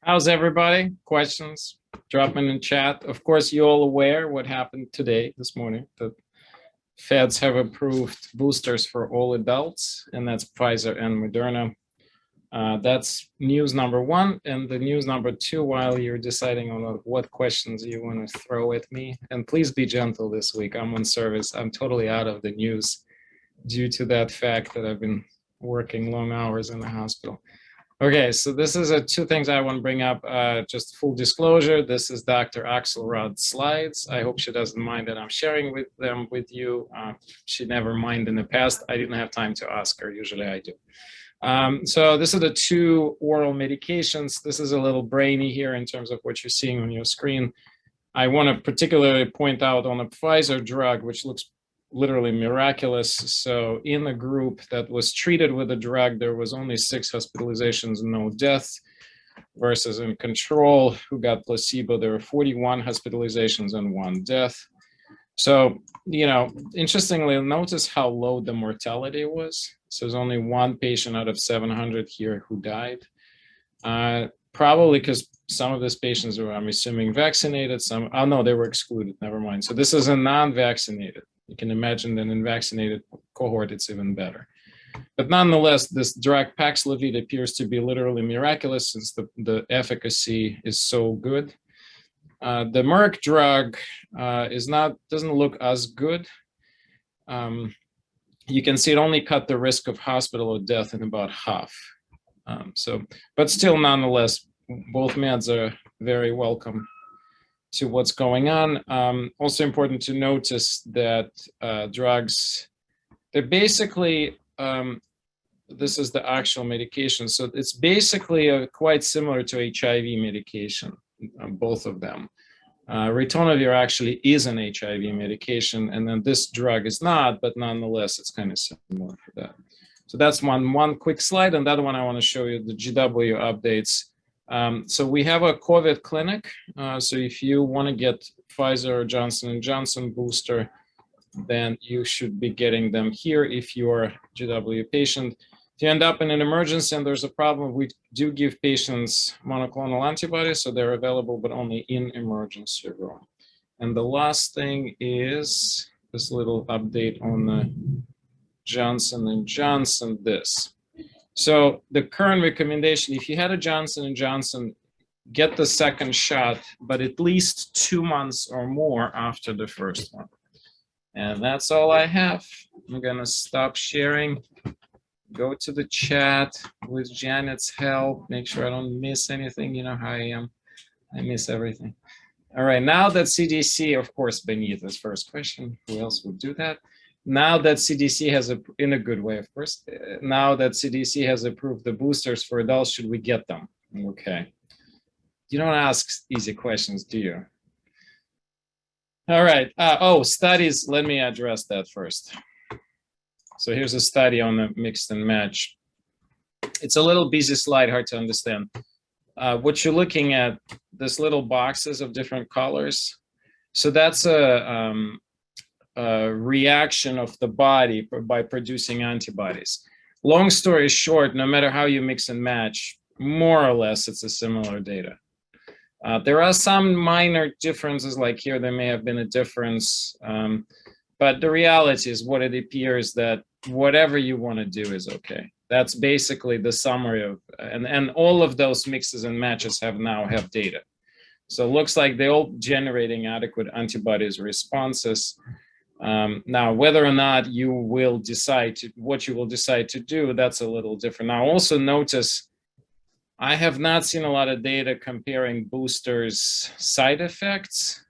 How's everybody? Questions? Drop them in chat. Of course, you're all aware what happened today, this morning. The feds have approved boosters for all adults, and that's Pfizer and Moderna. That's news number one. And the news number two, while you're deciding on what questions you want to throw at me, and please be gentle this week. I'm on service. I'm totally out of the news due to that fact that I've been working long hours in the hospital. Okay, so this is two things I want to bring up. Just full disclosure, this is Dr. Axelrod's slides. I hope she doesn't mind that I'm sharing them with you. She never minded in the past. I didn't have time to ask her. Usually I do. So this are the two oral medications. This is a little brainy here in terms of what you're seeing on your screen. I want to particularly point out on a Pfizer drug, which looks literally miraculous. So in the group that was treated with the drug, there was only 6 hospitalizations and no death, versus in control who got placebo, there were 41 hospitalizations and 1 death. So, interestingly, notice how low the mortality was. So there's only 1 patient out of 700 here who died. Probably because some of these patients were, I'm assuming, vaccinated. No, they were excluded. Never mind. So this is a non-vaccinated. You can imagine that in vaccinated cohort, it's even better. But nonetheless, this drug Paxlovid appears to be literally miraculous since the efficacy is so good. The Merck drug doesn't look as good. You can see it only cut the risk of hospital or death in about half. But still, nonetheless, both meds are very welcome to what's going on. Also important to notice that drugs, they're basically, this is the actual medication. So it's basically quite similar to HIV medication, both of them. Ritonavir actually is an HIV medication, and then this drug is not, but nonetheless, it's kind of similar for that. So that's one quick slide, and the other one I want to show you the GW updates. So we have a COVID clinic. So if you want to get Pfizer or Johnson & Johnson booster, then you should be getting them here if you're a GW patient. If you end up in an emergency and there's a problem, we do give patients monoclonal antibodies, so they're available, but only in emergency room. And the last thing is this little update on the Johnson & Johnson, this. So the current recommendation, if you had a Johnson & Johnson, get the second shot, but at least 2 months or more after the first one. And that's all I have. I'm gonna stop sharing, go to the chat with Janet's help, make sure I don't miss anything. You know how I am, I miss everything. All right, now that CDC, of course, Benita's first question, who else would do that? Now that CDC has, in a good way, of course, now that CDC has approved the boosters for adults, should we get them? Okay. You don't ask easy questions, do you? All right. Studies. Let me address that first. So here's a study on the mixed and match. It's a little busy slide, hard to understand. What you're looking at, this little boxes of different colors. So that's a reaction of the body by producing antibodies. Long story short, no matter how you mix and match, more or less it's a similar data. There are some minor differences, like here there may have been a difference, but the reality is what it appears that whatever you want to do is okay. That's basically the summary of, and all of those mixes and matches now have data. So it looks like they're all generating adequate antibodies responses. Now, whether or not you will decide what you will decide to do, that's a little different. Now, also notice, I have not seen a lot of data comparing boosters' side effects.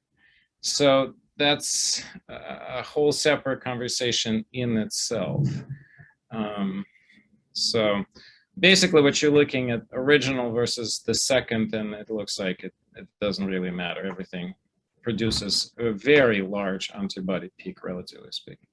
So that's a whole separate conversation in itself. So basically what you're looking at, original versus the second, and it looks like it doesn't really matter. Everything produces a very large antibody peak, relatively speaking.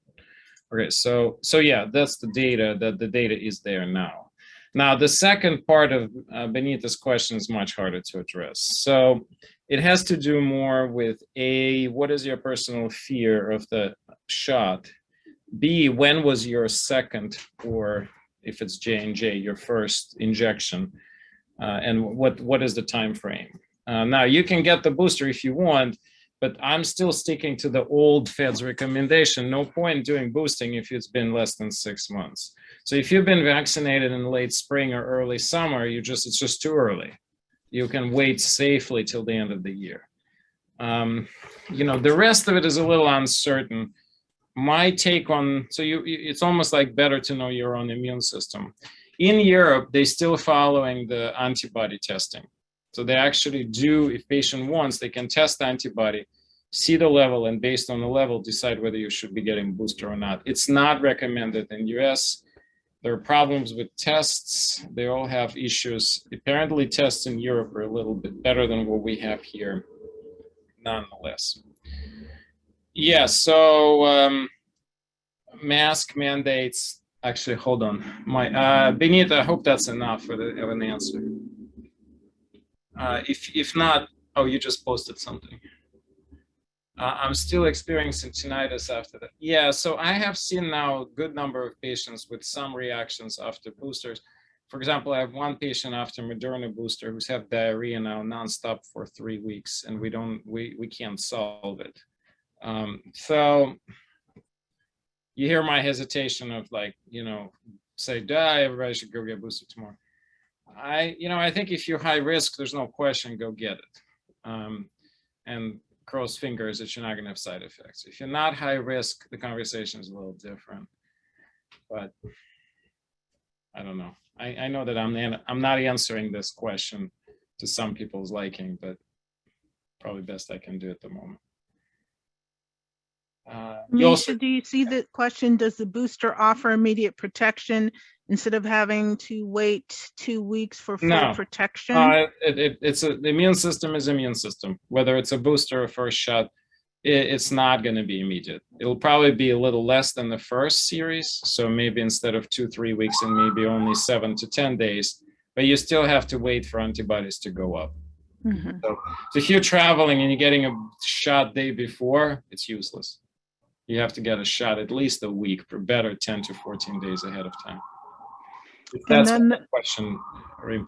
Okay, so yeah, that's the data, the data is there now. Now, the second part of Benita's question is much harder to address. So it has to do more with A, what is your personal fear of the shot? B, when was your second, or if it's J&J, your first injection? and what is the time frame. Now, you can get the booster if you want, but I'm still sticking to the old Fed's recommendation. No point doing boosting if it's been less than 6 months. So if you've been vaccinated in late spring or early summer, it's just too early. You can wait safely till the end of the year. The rest of it is a little uncertain. My take on, it's almost like better to know your own immune system. In Europe, they're still following the antibody testing. So they actually do, if patient wants, they can test the antibody, see the level, and based on the level, decide whether you should be getting booster or not. It's not recommended in US. There are problems with tests. They all have issues. Apparently, tests in Europe are a little bit better than what we have here, nonetheless. Yeah, so mask mandates. Actually, hold on. Benita, I hope that's enough of an answer. If not, oh, you just posted something. I'm still experiencing tinnitus after that. Yeah, so I have seen now a good number of patients with some reactions after boosters. For example, I have one patient after Moderna booster who's had diarrhea now nonstop for 3 weeks, and we can't solve it. So you hear my hesitation of say, everybody should go get boosted tomorrow. I think if you're high risk, there's no question, go get it. And cross fingers that you're not going to have side effects. If you're not high risk, the conversation is a little different. But I don't know. I know that I'm not answering this question to some people's liking, but probably best I can do at the moment. Misha, do you see the question? Does the booster offer immediate protection instead of having to wait 2 weeks for full protection? The immune system is immune system. Whether it's a booster or first shot, it's not going to be immediate. It'll probably be a little less than the first series. So maybe instead of 2-3 weeks, and maybe only 7 to 10 days, but you still have to wait for antibodies to go up. Mm-hmm. So if you're traveling and you're getting a shot day before, it's useless. You have to get a shot at least a week, for better 10 to 14 days ahead of time. That's the question.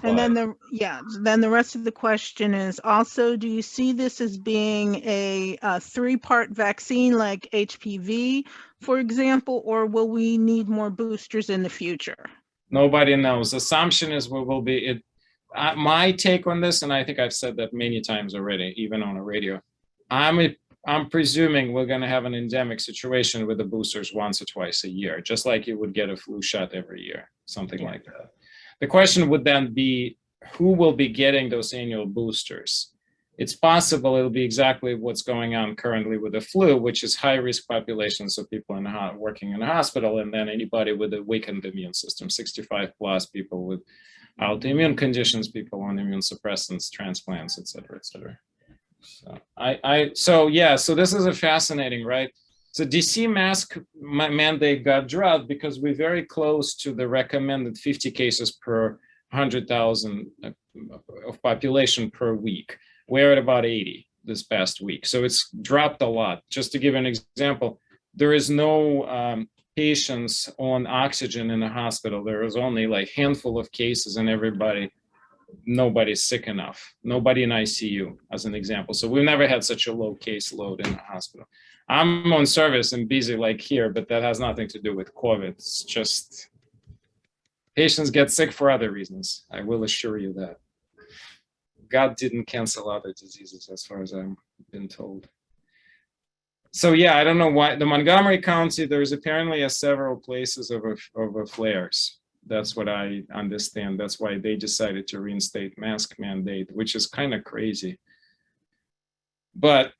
And then the rest of the question is also, do you see this as being a 3-part vaccine like HPV, for example, or will we need more boosters in the future? Nobody knows. Assumption is we will be. My take on this, and I think I've said that many times already, even on a radio, I'm presuming we're going to have an endemic situation with the boosters once or twice a year, just like you would get a flu shot every year, something like that. The question would then be, who will be getting those annual boosters? It's possible it'll be exactly what's going on currently with the flu, which is high-risk populations, so people working in a hospital, and then anybody with a weakened immune system, 65 plus, people with autoimmune conditions, people on immune suppressants, transplants, et cetera, et cetera. So this is a fascinating, right? So DC mask mandate got dropped because we're very close to the recommended 50 cases per 100,000 of population per week. We're at about 80 this past week. So it's dropped a lot. Just to give an example, there is no patients on oxygen in the hospital. There is only like a handful of cases, and nobody's sick enough. Nobody in ICU, as an example. So we've never had such a low case load in the hospital. I'm on service and busy like here, but that has nothing to do with COVID. It's just patients get sick for other reasons. I will assure you that. God didn't cancel other diseases, as far as I've been told. So yeah, I don't know why. The Montgomery County, there's apparently several places of flares. That's what I understand. That's why they decided to reinstate mask mandate, which is kind of crazy. But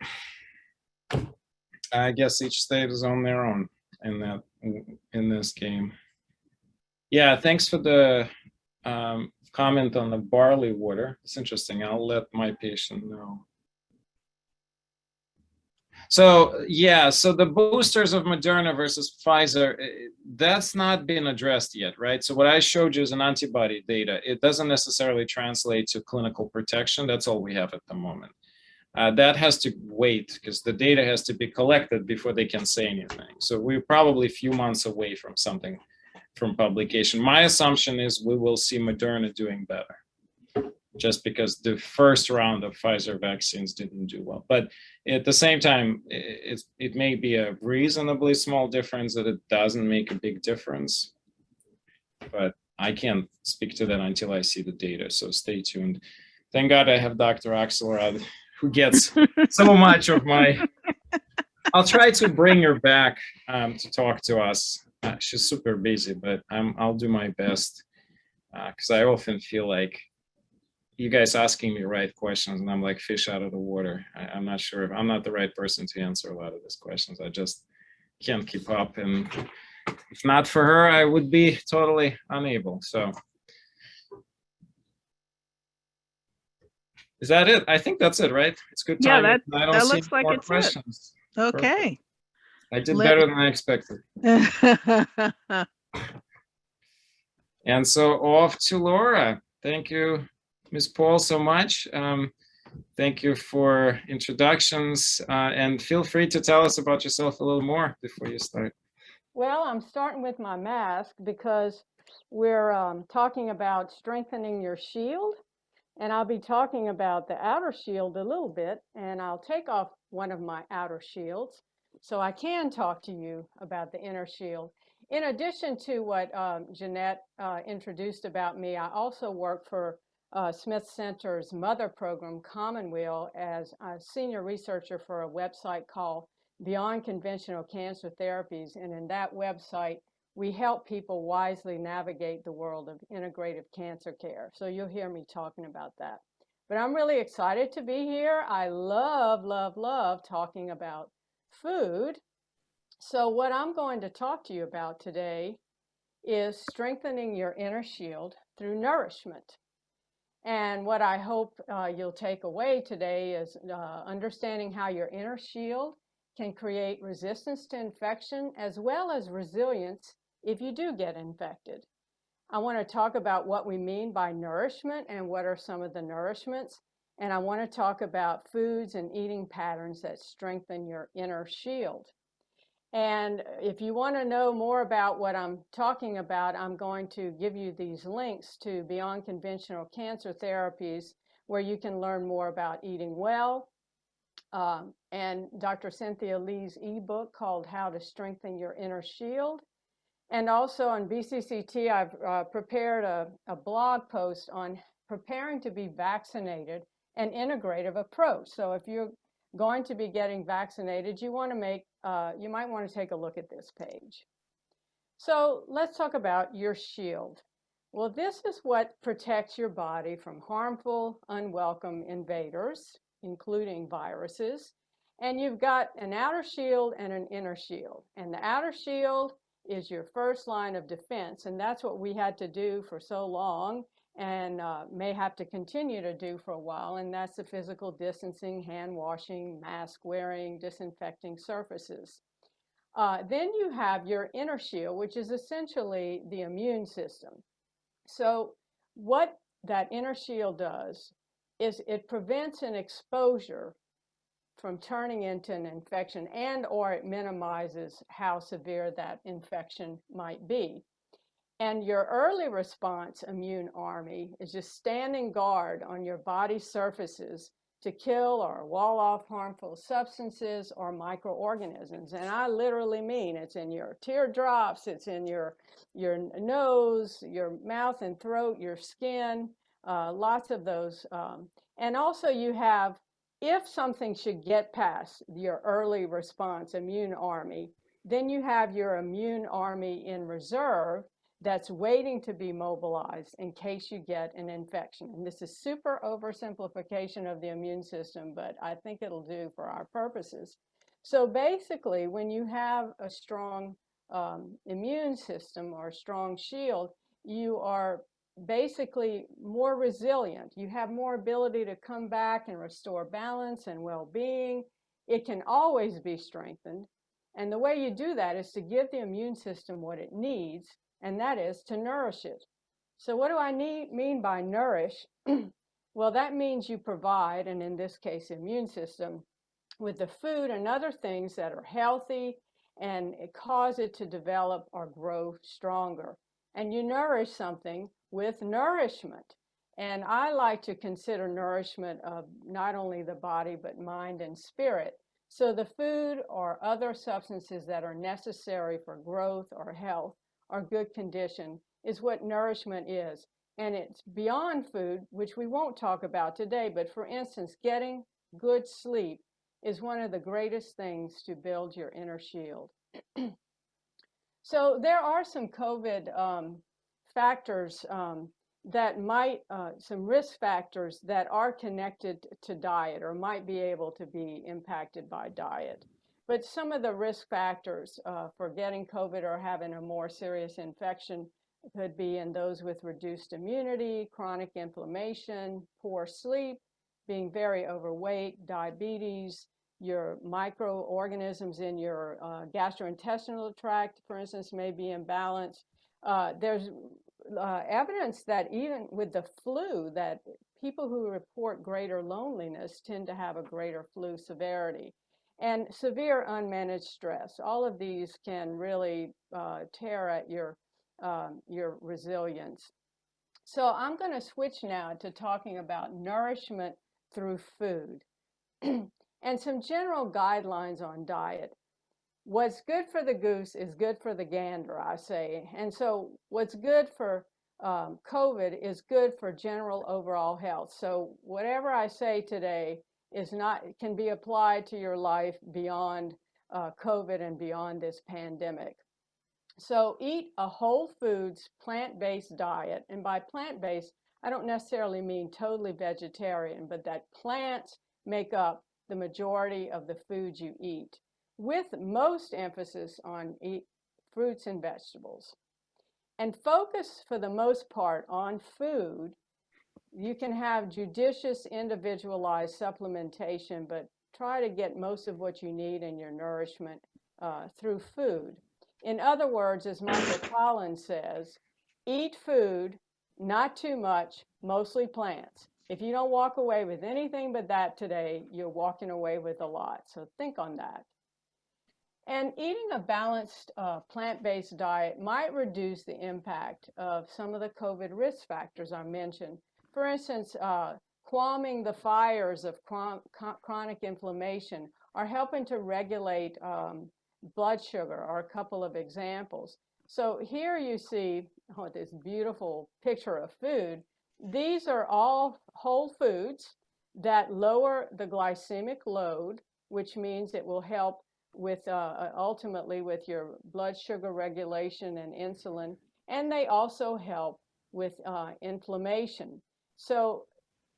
I guess each state is on their own in this game. Yeah, thanks for the comment on the barley water. It's interesting. I'll let my patient know. So yeah, so the boosters of Moderna versus Pfizer, that's not been addressed yet, right? So what I showed you is an antibody data. It doesn't necessarily translate to clinical protection. That's all we have at the moment. That has to wait because the data has to be collected before they can say anything. So we're probably a few months away from something, from publication. My assumption is we will see Moderna doing better. just because the first round of Pfizer vaccines didn't do well. But at the same time, it may be a reasonably small difference that it doesn't make a big difference. But I can't speak to that until I see the data, so stay tuned. Thank God I have Dr. Axelrod, who gets so much of my... I'll try to bring her back to talk to us. She's super busy, but I'll do my best, because I often feel like you guys asking me right questions and I'm like fish out of the water. I'm not sure if I'm not the right person to answer a lot of these questions. I just can't keep up, and if not for her, I would be totally unable. So is that it? I think that's it, right? It's good time. Yeah, I don't that see looks like more it's questions. it. Okay. Perfect. I did better than I expected. And so off to Laura. Thank you, Ms. Paul, so much. Thank you for introductions, and feel free to tell us about yourself a little more before you start. Well, I'm starting with my mask because we're talking about strengthening your shield, and I'll be talking about the outer shield a little bit, and I'll take off one of my outer shields so I can talk to you about the inner shield. In addition to what Jeanette introduced about me, I also work for Smith Center's mother program, Commonweal, as a senior researcher for a website called Beyond Conventional Cancer Therapies. And in that website, we help people wisely navigate the world of integrative cancer care. So you'll hear me talking about that. But I'm really excited to be here. I love, love, love talking about food. So what I'm going to talk to you about today is strengthening your inner shield through nourishment. And what I hope you'll take away today is understanding how your inner shield can create resistance to infection as well as resilience if you do get infected. I want to talk about what we mean by nourishment and what are some of the nourishments. And I want to talk about foods and eating patterns that strengthen your inner shield. And if you want to know more about what I'm talking about, I'm going to give you these links to Beyond Conventional Cancer Therapies, where you can learn more about eating well, and Dr. Cynthia Lee's ebook called How to Strengthen Your Inner Shield. And also on BCCT, I've prepared a blog post on preparing to be vaccinated, an integrative approach. So if you're going to be getting vaccinated, you might want to take a look at this page. So let's talk about your shield. Well, this is what protects your body from harmful, unwelcome invaders, including viruses. And you've got an outer shield and an inner shield. And the outer shield is your first line of defense. And that's what we had to do for so long and may have to continue to do for a while. And that's the physical distancing, hand washing, mask wearing, disinfecting surfaces. Then you have your inner shield, which is essentially the immune system. So what that inner shield does is it prevents an exposure from turning into an infection, and or it minimizes how severe that infection might be. And your early response immune army is just standing guard on your body surfaces to kill or wall off harmful substances or microorganisms. And I literally mean it's in your teardrops, it's in your nose, your mouth and throat, your skin, lots of those. And also you have, if something should get past your early response immune army, then you have your immune army in reserve that's waiting to be mobilized in case you get an infection. And this is super oversimplification of the immune system, but I think it'll do for our purposes. So basically, when you have a strong immune system or a strong shield, you are basically more resilient. You have more ability to come back and restore balance and well-being. It can always be strengthened. And the way you do that is to give the immune system what it needs, and that is to nourish it. So what do I mean by nourish? Well, that means you provide, and in this case, the immune system, with the food and other things that are healthy and it cause it to develop or grow stronger. And you nourish something with nourishment. And I like to consider nourishment of not only the body, but mind and spirit. So the food or other substances that are necessary for growth or health or good condition is what nourishment is. And it's beyond food, which we won't talk about today, but for instance, getting good sleep is one of the greatest things to build your inner shield. So there are some COVID factors that might, some risk factors that are connected to diet or might be able to be impacted by diet. But some of the risk factors for getting COVID or having a more serious infection could be in those with reduced immunity, chronic inflammation, poor sleep, being very overweight, diabetes, your microorganisms in your gastrointestinal tract, for instance, may be imbalanced. There's evidence that even with the flu, that people who report greater loneliness tend to have a greater flu severity. And severe unmanaged stress. All of these can really tear at your resilience. So I'm going to switch now to talking about nourishment through food and some general guidelines on diet. What's good for the goose is good for the gander, I say. And so what's good for COVID is good for general overall health. So whatever I say today is not, can be applied to your life beyond COVID and beyond this pandemic. So eat a whole foods, plant-based diet. And by plant-based, I don't necessarily mean totally vegetarian, but that plants make up the majority of the foods you eat, with most emphasis on fruits and vegetables. And focus for the most part on food. You can have judicious, individualized supplementation, but try to get most of what you need in your nourishment through food. In other words, as Michael Collins says, eat food, not too much, mostly plants. If you don't walk away with anything but that today, you're walking away with a lot. So think on that. And eating a balanced plant-based diet might reduce the impact of some of the COVID risk factors I mentioned. For instance, calming the fires of chronic inflammation or helping to regulate blood sugar are a couple of examples. So here you see this beautiful picture of food. These are all whole foods that lower the glycemic load, which means it will help with ultimately with your blood sugar regulation and insulin, and they also help with inflammation. So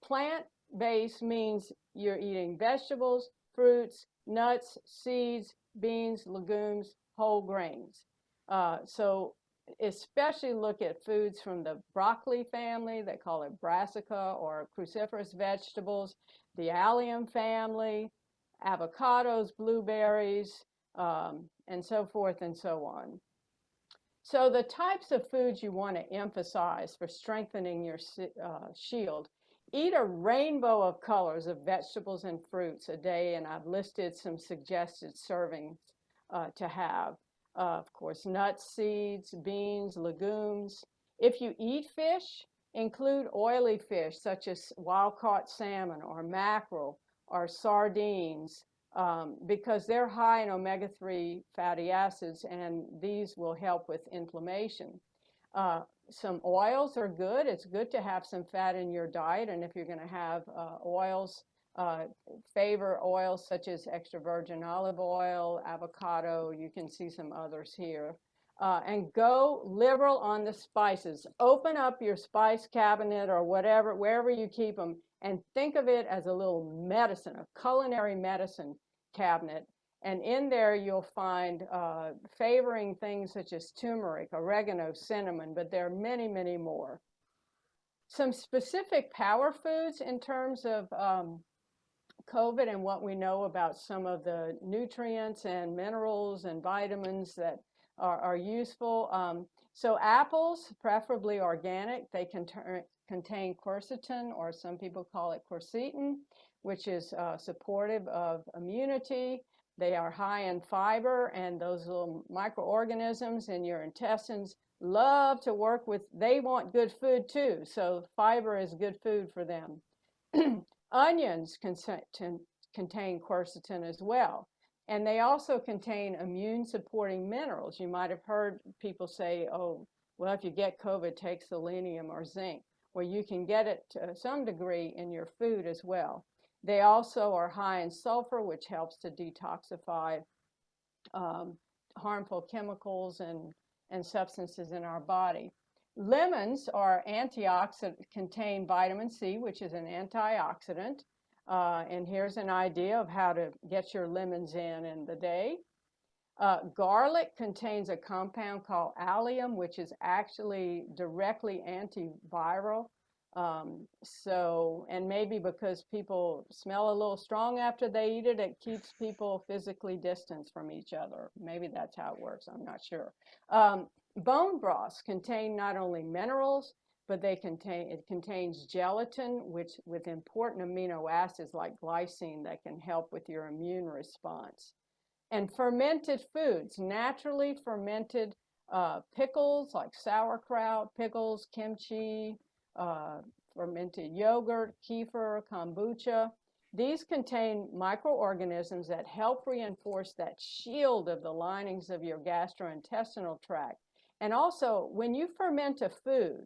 plant-based means you're eating vegetables, fruits, nuts, seeds, beans, legumes, whole grains. So especially look at foods from the broccoli family, they call it brassica, or cruciferous vegetables, the allium family, avocados, blueberries, and so forth and so on. So the types of foods you want to emphasize for strengthening your shield: eat a rainbow of colors of vegetables and fruits a day, and I've listed some suggested servings to have. Of course, nuts, seeds, beans, legumes. If you eat fish, include oily fish such as wild-caught salmon or mackerel or sardines, because they're high in omega-3 fatty acids, and these will help with inflammation. Some oils are good. It's good to have some fat in your diet, and if you're going to have oils, favor oils such as extra virgin olive oil, avocado. You can see some others here. And go liberal on the spices. Open up your spice cabinet or whatever, wherever you keep them, and think of it as a little medicine, a culinary medicine cabinet. And in there you'll find favoring things such as turmeric, oregano, cinnamon, but there are many, many more. Some specific power foods in terms of COVID and what we know about some of the nutrients and minerals and vitamins that are useful. So apples, preferably organic, they can contain quercetin, or some people call it quercetin, which is supportive of immunity. They are high in fiber, and those little microorganisms in your intestines love to work with, they want good food too, so fiber is good food for them. Onions contain quercetin as well, and they also contain immune supporting minerals. You might have heard people say, oh, well, if you get COVID, take selenium or zinc. Well, you can get it to some degree in your food as well. They also are high in sulfur, which helps to detoxify harmful chemicals and substances in our body. Lemons are antioxidant, contain vitamin C, which is an antioxidant. And here's an idea of how to get your lemons in the day. Garlic contains a compound called allium, which is actually directly antiviral. And maybe because people smell a little strong after they eat it, it keeps people physically distanced from each other. Maybe that's how it works. I'm not sure. Bone broths contain not only minerals, but it contains gelatin, which with important amino acids like glycine that can help with your immune response. And fermented foods, naturally fermented pickles like sauerkraut, pickles, kimchi, fermented yogurt, kefir, kombucha. These contain microorganisms that help reinforce that shield of the linings of your gastrointestinal tract. And also, when you ferment a food,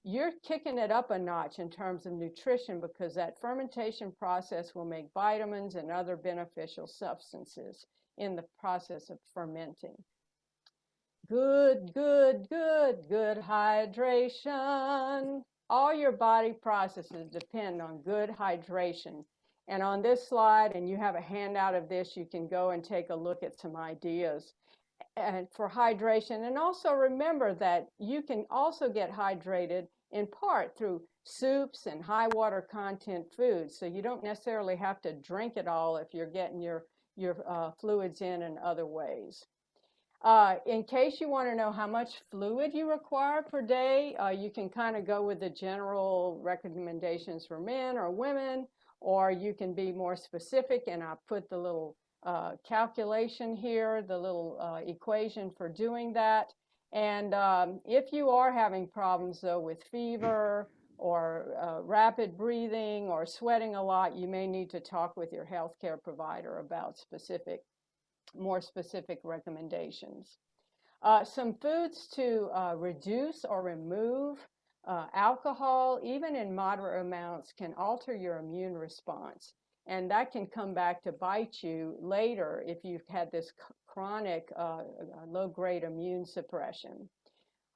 you're kicking it up a notch in terms of nutrition, because that fermentation process will make vitamins and other beneficial substances in the process of fermenting. Good hydration. All your body processes depend on good hydration. And on this slide, and you have a handout of this, you can go and take a look at some ideas for hydration. And also remember that you can also get hydrated in part through soups and high water content foods. So you don't necessarily have to drink it all if you're getting your fluids in other ways. In case you want to know how much fluid you require per day, you can kind of go with the general recommendations for men or women, or you can be more specific, and I put the little calculation here, the little equation for doing that. And if you are having problems, though, with fever or rapid breathing or sweating a lot, you may need to talk with your healthcare provider about more specific recommendations. Some foods to reduce or remove alcohol, even in moderate amounts, can alter your immune response. And that can come back to bite you later if you've had this chronic low-grade immune suppression.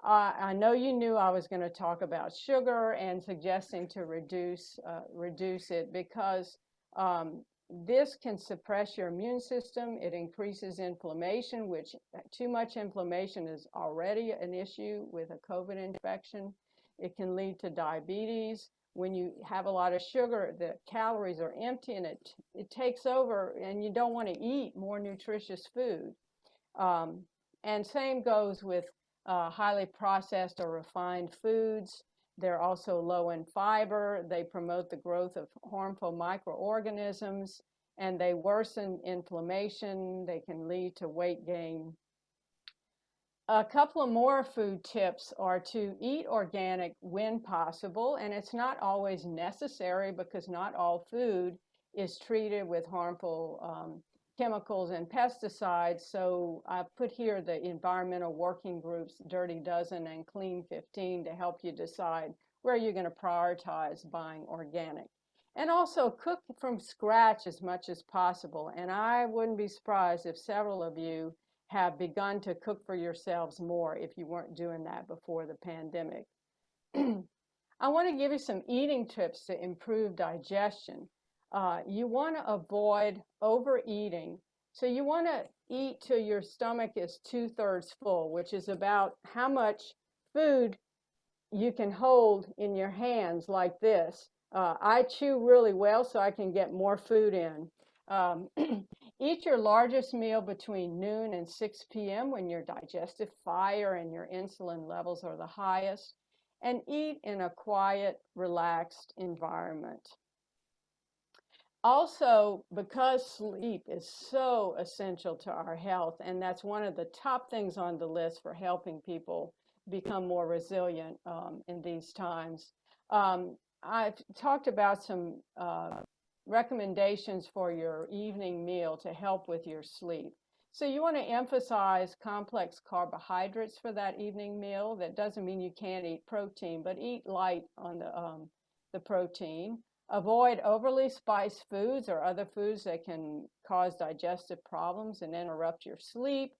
I know you knew I was going to talk about sugar and suggesting to reduce it, because this can suppress your immune system. It increases inflammation, which too much inflammation is already an issue with a COVID infection. It can lead to diabetes. When you have a lot of sugar, the calories are empty, and it takes over, and you don't want to eat more nutritious food. And same goes with highly processed or refined foods. They're also low in fiber. They promote the growth of harmful microorganisms, and they worsen inflammation. They can lead to weight gain. A couple of more food tips are to eat organic when possible, and it's not always necessary, because not all food is treated with harmful chemicals and pesticides. So I put here the environmental working groups, Dirty Dozen and Clean 15, to help you decide where you're going to prioritize buying organic. And also cook from scratch as much as possible. And I wouldn't be surprised if several of you have begun to cook for yourselves more if you weren't doing that before the pandemic. I want to give you some eating tips to improve digestion. You want to avoid overeating. So you want to eat till your stomach is 2/3 full, which is about how much food you can hold in your hands like this. I chew really well so I can get more food in. Eat your largest meal between noon and 6 p.m. when your digestive fire and your insulin levels are the highest, and eat in a quiet, relaxed environment. Also, because sleep is so essential to our health, and that's one of the top things on the list for helping people become more resilient in these times. I've talked about some recommendations for your evening meal to help with your sleep. So you want to emphasize complex carbohydrates for that evening meal. That doesn't mean you can't eat protein, but eat light on the protein. Avoid overly spiced foods or other foods that can cause digestive problems and interrupt your sleep.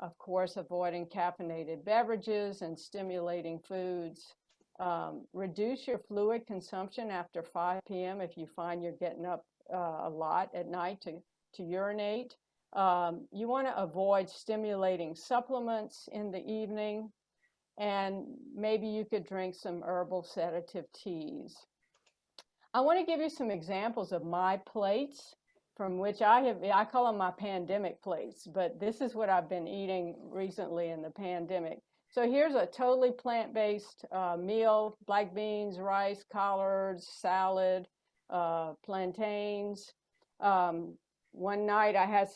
Of course, avoiding caffeinated beverages and stimulating foods. Reduce your fluid consumption after 5 p.m. if you find you're getting up a lot at night to urinate. You want to avoid stimulating supplements in the evening, and maybe you could drink some herbal sedative teas. I want to give you some examples of my plates from which I call them my pandemic plates, but this is what I've been eating recently in the pandemic. So here's a totally plant-based meal: black beans, rice, collards, salad, plantains. One night I had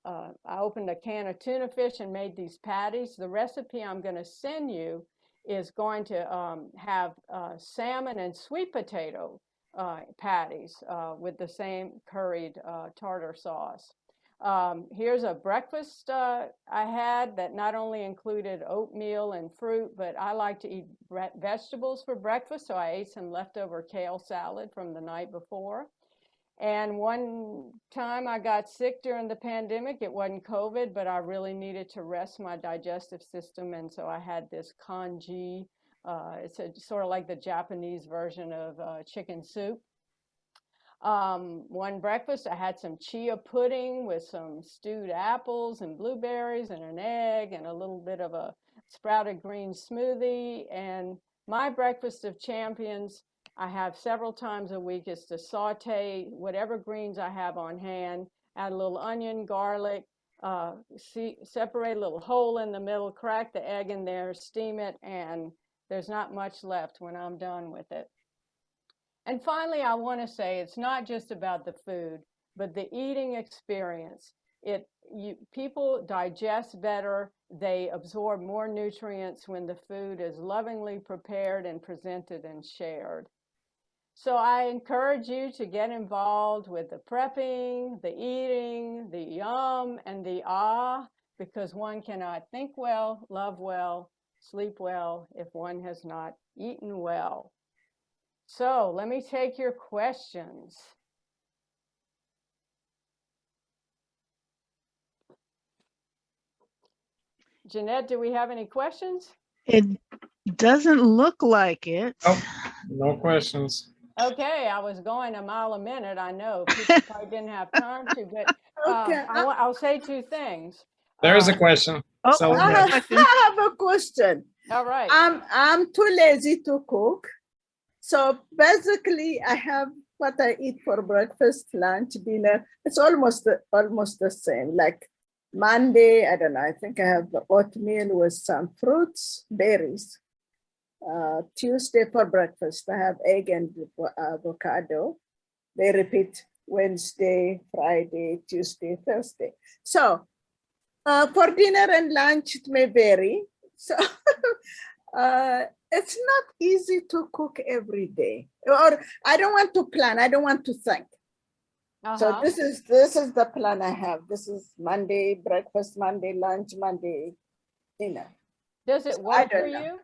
I opened a can of tuna fish and made these patties. The recipe I'm going to send you is going to have salmon and sweet potato patties with the same curried tartar sauce. Here's a breakfast I had that not only included oatmeal and fruit, but I like to eat vegetables for breakfast, so I ate some leftover kale salad from the night before. And one time I got sick during the pandemic. It wasn't COVID, but I really needed to rest my digestive system, and so I had this congee. It's sort of like the Japanese version of chicken soup. One breakfast, I had some chia pudding with some stewed apples and blueberries and an egg and a little bit of a sprouted green smoothie. And my breakfast of champions, I have several times a week, is to saute whatever greens I have on hand, add a little onion, garlic, separate a little hole in the middle, crack the egg in there, steam it, and there's not much left when I'm done with it. And finally, I want to say it's not just about the food, but the eating experience. People digest better, they absorb more nutrients when the food is lovingly prepared and presented and shared. So I encourage you to get involved with the prepping, the eating, the yum, and the ah, because one cannot think well, love well, sleep well if one has not eaten well. So let me take your questions. Jeanette, do we have any questions? It doesn't look like it. Oh, no questions. Okay, I was going a mile a minute. I know people probably didn't have time to, but Okay. I'll say two things. There is a question. Oh, So I have a question. All right. I'm too lazy to cook. So basically I have what I eat for breakfast, lunch, dinner. It's almost the same. Like Monday, I don't know, I think I have oatmeal with some fruits, berries. Tuesday for breakfast, I have egg and avocado. They repeat Wednesday, Friday, Tuesday, Thursday. So for dinner and lunch, it may vary. So it's not easy to cook every day. Or I don't want to plan, I don't want to think. So this is the plan I have. This is Monday breakfast, Monday lunch, Monday dinner. Does it work for you?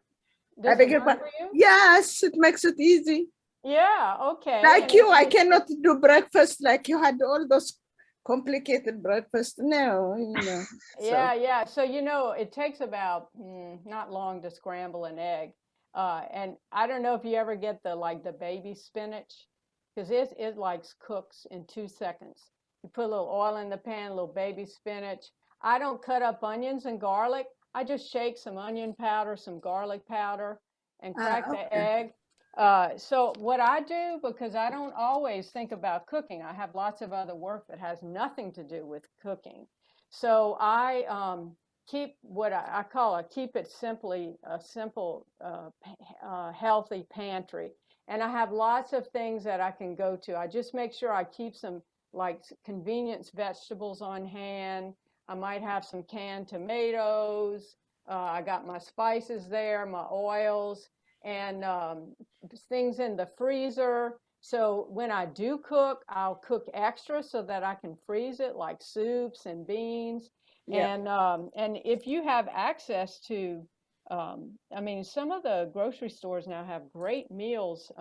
Does it work for you? Yes, it makes it easy. Yeah, okay. Like you, I cannot do breakfast like you had all those complicated breakfast. No, you know. Yeah. So, you know, it takes about not long to scramble an egg. And I don't know if you ever get the baby spinach, because it like cooks in 2 seconds. You put a little oil in the pan, a little baby spinach. I don't cut up onions and garlic. I just shake some onion powder, some garlic powder, and crack the egg. So what I do, because I don't always think about cooking, I have lots of other work that has nothing to do with cooking. So I keep what I call keep it simply a simple, healthy pantry. And I have lots of things that I can go to. I just make sure I keep some like convenience vegetables on hand. I might have some canned tomatoes. I got my spices there, my oils, and things in the freezer. So when I do cook, I'll cook extra so that I can freeze it, like soups and beans. Yeah. And if you have access to, I mean, some of the grocery stores now have great meals,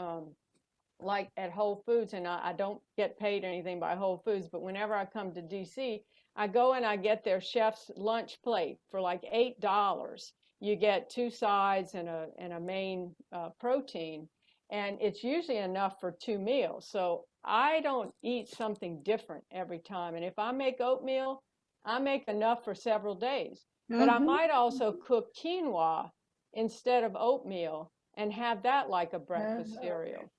like at Whole Foods, and I don't get paid anything by Whole Foods, but whenever I come to DC, I go and I get their chef's lunch plate for like $8. You get 2 sides and a main protein, and it's usually enough for 2 meals. So I don't eat something different every time. And if I make oatmeal, I make enough for several days. But I might also cook quinoa instead of oatmeal and have that like a breakfast cereal.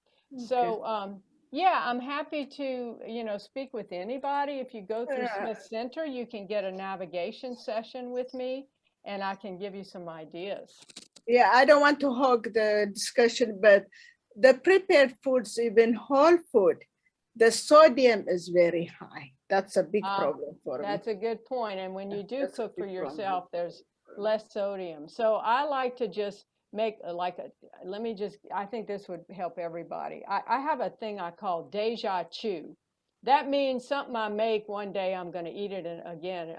So yeah, I'm happy to, speak with anybody. If you go through Smith Center, you can get a navigation session with me, and I can give you some ideas. Yeah, I don't want to hog the discussion, but the prepared foods, even whole food, the sodium is very high. That's a big problem for me. That's a good point. And when you do cook for yourself, there's less sodium. So I like to just make I think this would help everybody. I have a thing I call deja chu. That means something I make one day, I'm going to eat it again,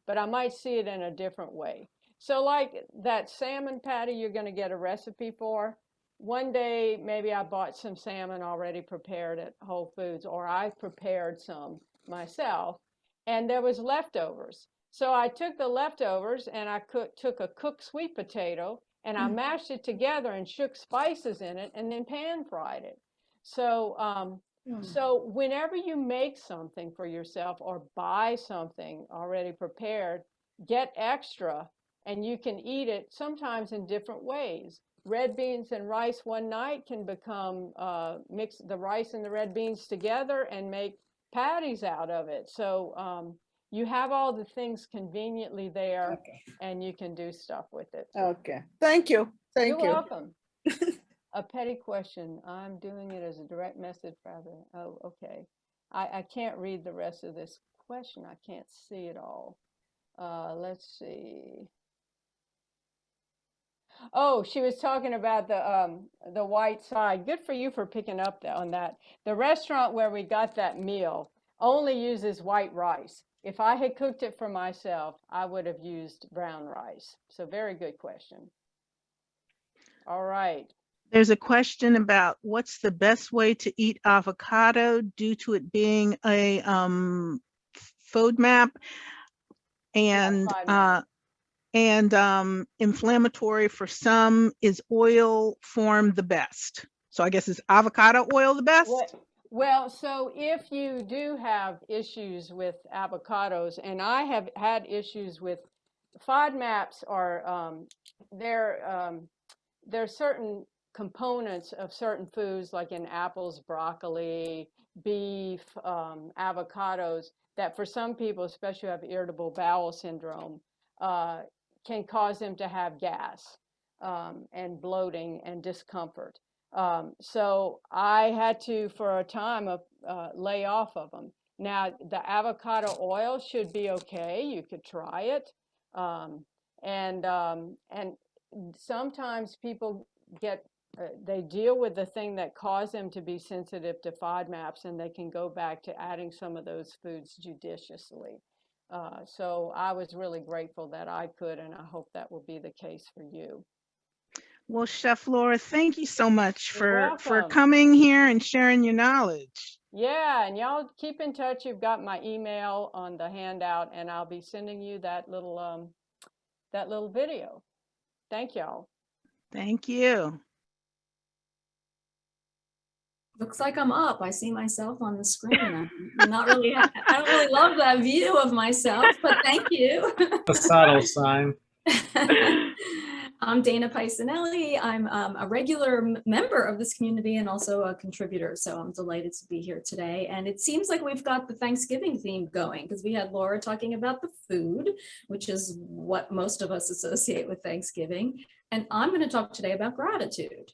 but I might see it in a different way. So like that salmon patty you're going to get a recipe for, one day maybe I bought some salmon already prepared at Whole Foods, or I prepared some myself, and there was leftovers. So I took the leftovers and I took a cooked sweet potato and I mashed it together and shook spices in it and then pan fried it. So so whenever you make something for yourself or buy something already prepared, get extra, and you can eat it sometimes in different ways. Red beans and rice one night can become mix the rice and the red beans together and make patties out of it. So you have all the things conveniently there, and you can do stuff with it. Okay, thank you. You're welcome. A petty question. I'm doing it as a direct message rather. Oh, okay. I can't read the rest of this question. I can't see it all. Let's see. Oh, she was talking about the white side. Good for you for picking up on that. The restaurant where we got that meal only uses white rice. If I had cooked it for myself, I would have used brown rice. So very good question. All right. There's a question about what's the best way to eat avocado due to it being a FODMAP and inflammatory for some. Is oil form the best? So I guess is avocado oil the best? Well, so if you do have issues with avocados, and I have had issues with FODMAPs, are there's certain components of certain foods, like in apples, broccoli, beef, avocados, that for some people, especially who have irritable bowel syndrome, can cause them to have gas and bloating and discomfort. So I had to, for a time, lay off of them. Now, the avocado oil should be okay. You could try it. And sometimes people they deal with the thing that caused them to be sensitive to FODMAPs, and they can go back to adding some of those foods judiciously. So I was really grateful that I could, and I hope that will be the case for you. Well, Chef Laura, thank you so much for coming here and sharing your knowledge. Yeah, and y'all keep in touch. You've got my email on the handout, and I'll be sending you that little video. Thank y'all. Thank you. Looks like I'm up. I see myself on the screen. I'm not really, I don't really love that view of myself, but thank you. A subtle sign. I'm Dana Pisanelli. I'm a regular member of this community and also a contributor. So I'm delighted to be here today. And it seems like we've got the Thanksgiving theme going, because we had Laura talking about the food, which is what most of us associate with Thanksgiving. And I'm going to talk today about gratitude.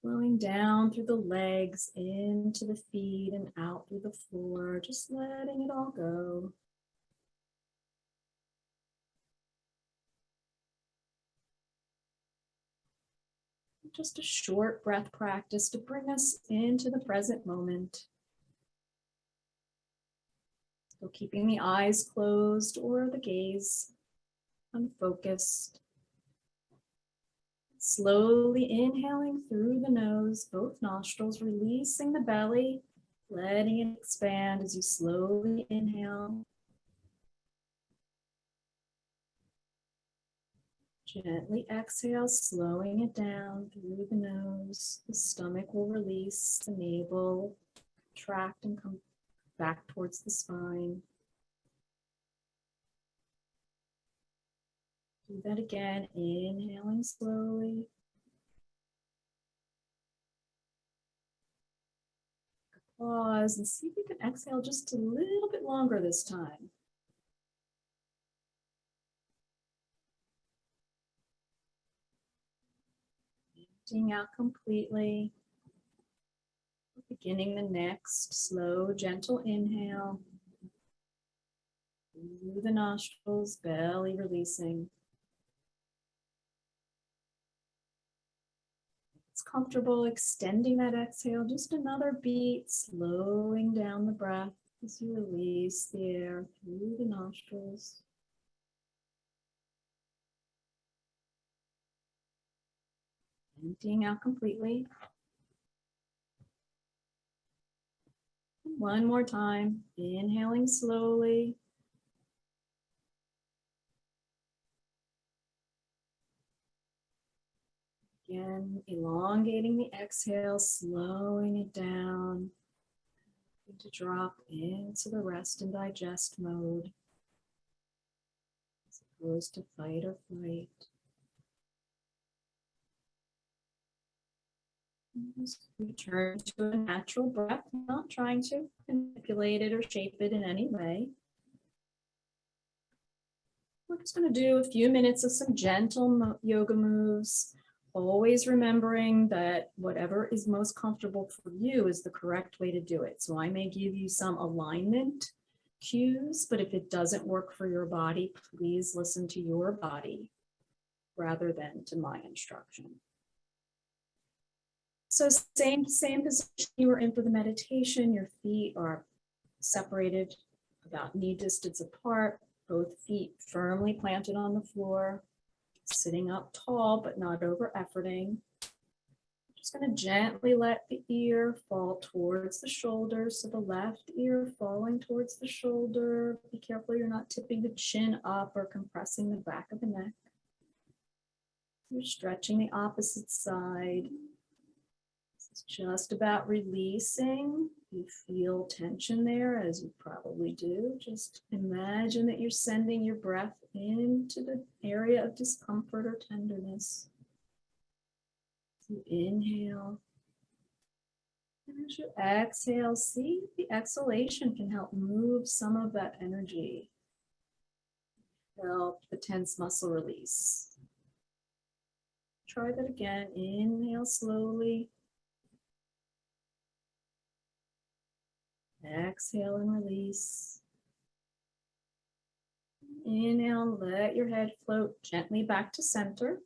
Flowing down through the legs, into the feet, and out through the floor, just letting it all go. Just a short breath practice to bring us into the present moment. So keeping the eyes closed or the gaze unfocused. Slowly inhaling through the nose, both nostrils, releasing the belly, letting it expand as you slowly inhale. Gently exhale, slowing it down through the nose. The stomach will release, the navel contract and come back towards the spine. Do that again, inhaling slowly. Pause and see if you can exhale just a little bit longer this time. Emptying out completely. Beginning the next slow, gentle inhale. Through the nostrils, belly releasing. It's comfortable extending that exhale just another beat, slowing down the breath as you release the air through the nostrils. Emptying out completely. And one more time, inhaling slowly. Again, elongating the exhale, slowing it down to drop into the rest and digest mode, as opposed to fight or flight. Just return to a natural breath, not trying to manipulate it or shape it in any way. We're just going to do a few minutes of some gentle yoga moves. Always remembering that whatever is most comfortable for you is the correct way to do it. So I may give you some alignment cues, but if it doesn't work for your body, please listen to your body rather than to my instruction. So same position you were in for the meditation. Your feet are separated about knee distance apart, both feet firmly planted on the floor. Sitting up tall, but not over efforting. Just going to gently let the ear fall towards the shoulder. So the left ear falling towards the shoulder. Be careful you're not tipping the chin up or compressing the back of the neck. You're stretching the opposite side. It's just about releasing. You feel tension there, as you probably do. Just imagine that you're sending your breath into the area of discomfort or tenderness. So inhale. And as you exhale, see if the exhalation can help move some of that energy. Help the tense muscle release. Try that again. Inhale slowly. Exhale and release. Inhale, let your head float gently back to center.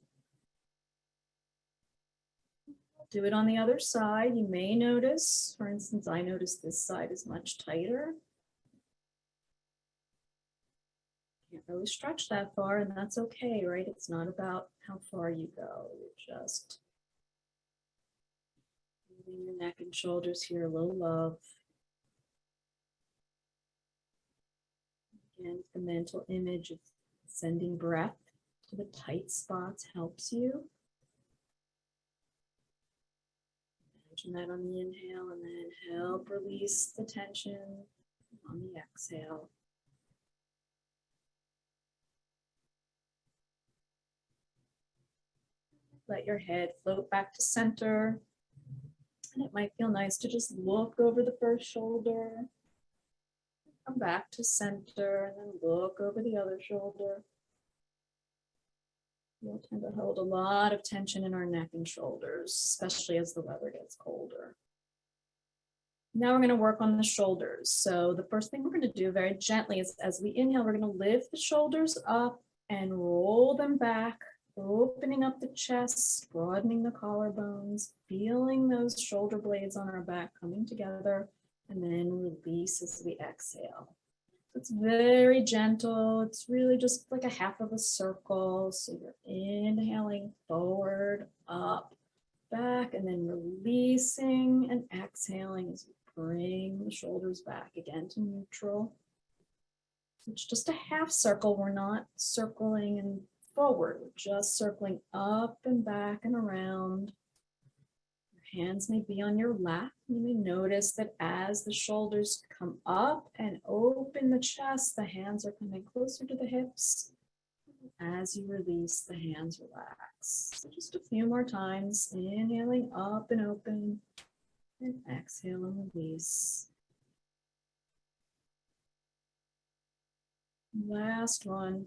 Do it on the other side. You may notice, for instance, I notice this side is much tighter. Can't really stretch that far, and that's okay, right? It's not about how far you go. You're just moving your neck and shoulders here, a little love. Again, the mental image of sending breath to the tight spots helps you. Imagine that on the inhale, and then help release the tension on the exhale. Let your head float back to center. And it might feel nice to just look over the first shoulder. Come back to center and then look over the other shoulder. We'll tend to hold a lot of tension in our neck and shoulders, especially as the weather gets colder. Now we're going to work on the shoulders. So the first thing we're going to do very gently is as we inhale, we're going to lift the shoulders up and roll them back, opening up the chest, broadening the collarbones, feeling those shoulder blades on our back coming together, and then release as we exhale. It's very gentle. It's really just like a half of a circle. So you're inhaling forward, up, back, and then releasing and exhaling as you bring the shoulders back again to neutral. It's just a half circle. We're not circling and forward. We're just circling up and back and around. Your hands may be on your lap. You may notice that as the shoulders come up and open the chest, the hands are coming closer to the hips. As you release, the hands relax. So just a few more times, inhaling up and open, and exhale and release. Last one.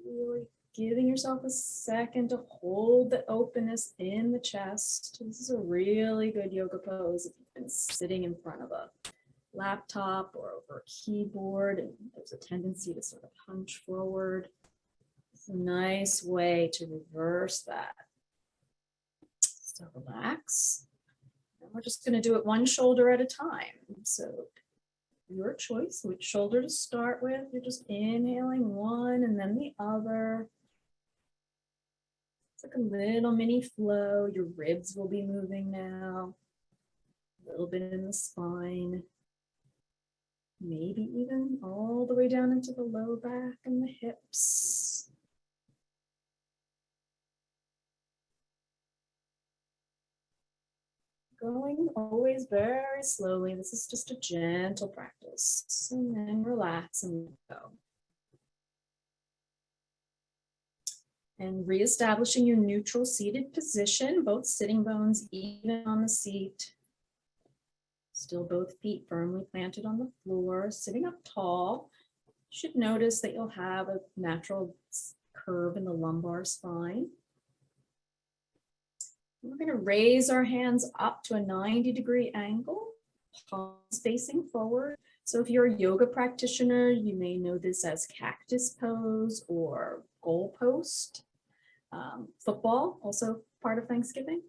Really giving yourself a second to hold the openness in the chest. This is a really good yoga pose if you've been sitting in front of a laptop or over a keyboard and there's a tendency to sort of hunch forward. It's a nice way to reverse that. So relax. And we're just going to do it one shoulder at a time. So your choice, which shoulder to start with. You're just inhaling one and then the other. It's like a little mini flow. Your ribs will be moving now. A little bit in the spine. Maybe even all the way down into the low back and the hips. Going always very slowly. This is just a gentle practice. And then relax and go. And reestablishing your neutral seated position, both sitting bones even on the seat. Still both feet firmly planted on the floor, sitting up tall. You should notice that you'll have a natural curve in the lumbar spine. We're going to raise our hands up to a 90-degree angle, palms facing forward. So if you're a yoga practitioner, you may know this as cactus pose or goal post. Football, also part of Thanksgiving.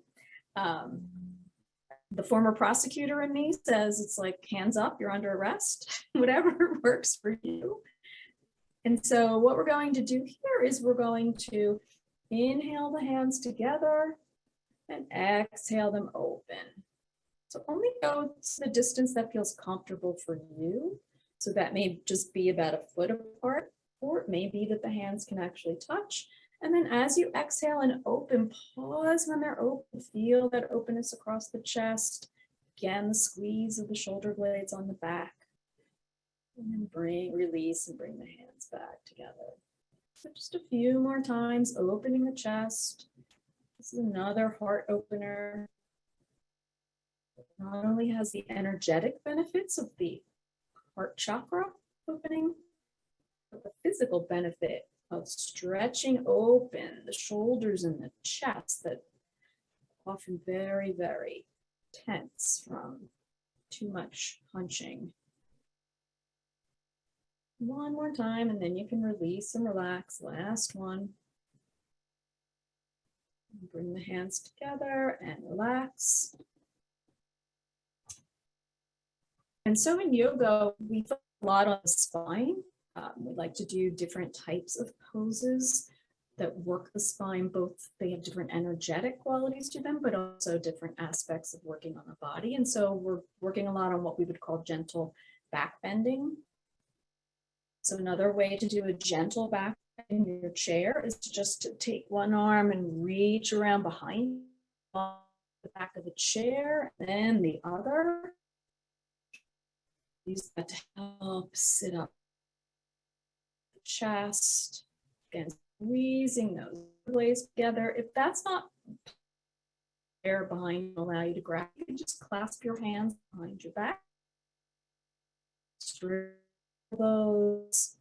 The former prosecutor in me says it's like hands up, you're under arrest, whatever works for you. And so what we're going to do here is we're going to inhale the hands together and exhale them open. So only go to the distance that feels comfortable for you. So that may just be about a foot apart, or it may be that the hands can actually touch. And then as you exhale and open, pause when they're open. Feel that openness across the chest. Again, the squeeze of the shoulder blades on the back. And then release and bring the hands back together. So just a few more times, opening the chest. This is another heart opener. It not only has the energetic benefits of the heart chakra opening, but the physical benefit of stretching open the shoulders and the chest that are often very, very tense from too much hunching. One more time, and then you can release and relax. Last one. Bring the hands together and relax. And so in yoga, we focus a lot on the spine. We like to do different types of poses that work the spine. Both they have different energetic qualities to them, but also different aspects of working on the body. And so we're working a lot on what we would call gentle back bending. So another way to do a gentle back bend in your chair is to just take one arm and reach around behind the back of the chair, and then the other. Use that to help sit up the chest. Again, squeezing those blades together. If that's not there behind, allow you to grab, you can just clasp your hands behind your back. Straight those.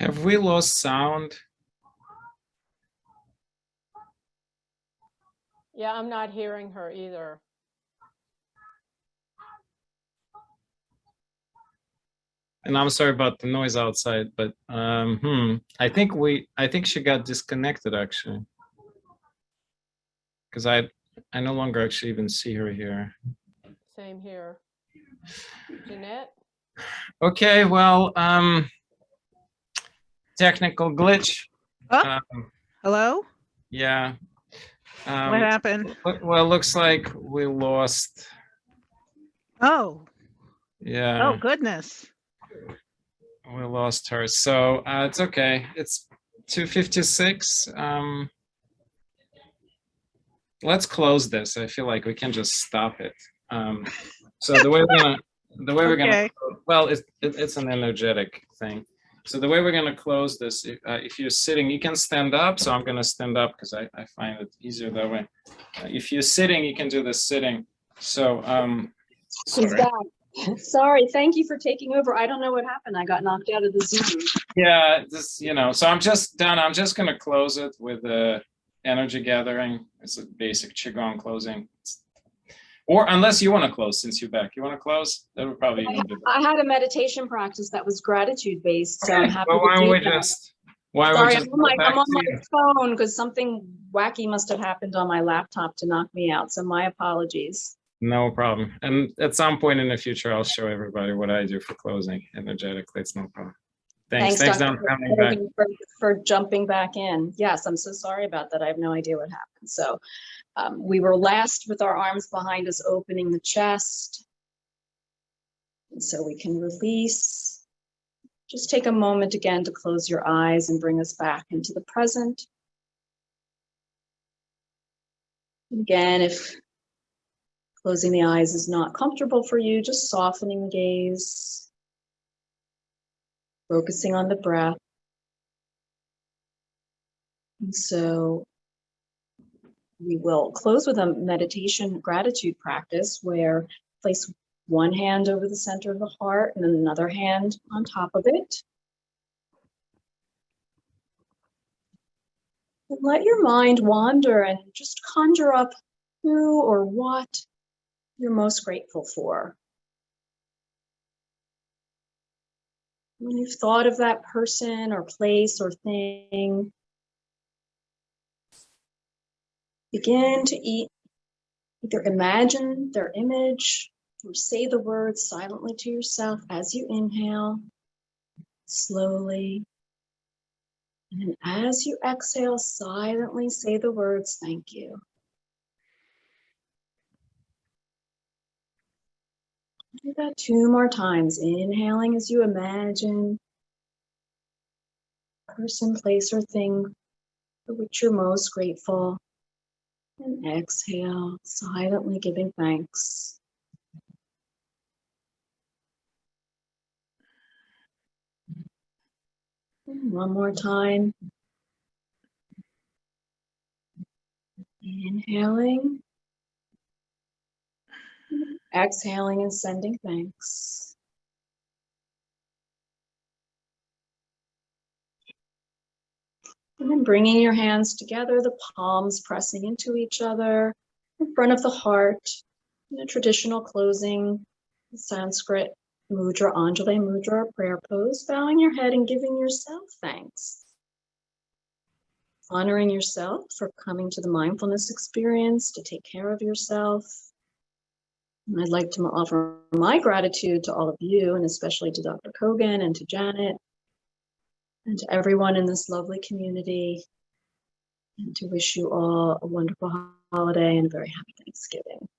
Have we lost sound? Yeah, I'm not hearing her either. And I'm sorry about the noise outside, but I think she got disconnected actually, because I no longer actually even see her here. Same here. Jeanette? Okay, well, technical glitch. Oh, hello? Yeah. What happened? Well, looks like we lost. Oh, Yeah. oh goodness. We lost her. So it's okay. It's 2:56. Let's close this. I feel like we can just stop it. So the way we're gonna, well, it's an energetic thing. So the way we're gonna close this, if you're sitting, you can stand up. So I'm gonna stand up because I find it easier that way. If you're sitting, you can do this sitting. So She's back. Sorry, thank you for taking over. I don't know what happened. I got knocked out of the Zoom. Yeah, this, so I'm just done. I'm just gonna close it with the energy gathering. It's a basic Qigong closing. Or unless you want to close, since you're back, you want to close? That would probably even be better. I had a meditation practice that was gratitude based, so I'm happy Well, to do that. Sorry, I'm on my phone because something wacky must have happened on my laptop to knock me out. So my apologies. No problem. And at some point in the future, I'll show everybody what I do for closing energetically. It's no problem. Thanks, Don, for coming back. For jumping back in. Yes, I'm so sorry about that. I have no idea what happened. So we were last with our arms behind us, opening the chest. And so we can release. Just take a moment again to close your eyes and bring us back into the present. Again, if closing the eyes is not comfortable for you, just softening the gaze, focusing on the breath. And so we will close with a meditation gratitude practice where place one hand over the center of the heart and then another hand on top of it. And let your mind wander and just conjure up who or what you're most grateful for. When you've thought of that person or place or thing, begin to either imagine their image or say the words silently to yourself as you inhale, slowly. And then as you exhale, silently say the words, thank you. Do that 2 more times, inhaling as you imagine person, place, or thing for which you're most grateful. And exhale, silently giving thanks. And one more time. Inhaling. Exhaling and sending thanks. And then bringing your hands together, the palms pressing into each other in front of the heart in a traditional closing Sanskrit mudra, Anjali mudra, or prayer pose, bowing your head and giving yourself thanks. Honoring yourself for coming to the mindfulness experience to take care of yourself. And I'd like to offer my gratitude to all of you, and especially to Dr. Kogan and to Janet, and to everyone in this lovely community, and to wish you all a wonderful holiday and a very happy Thanksgiving.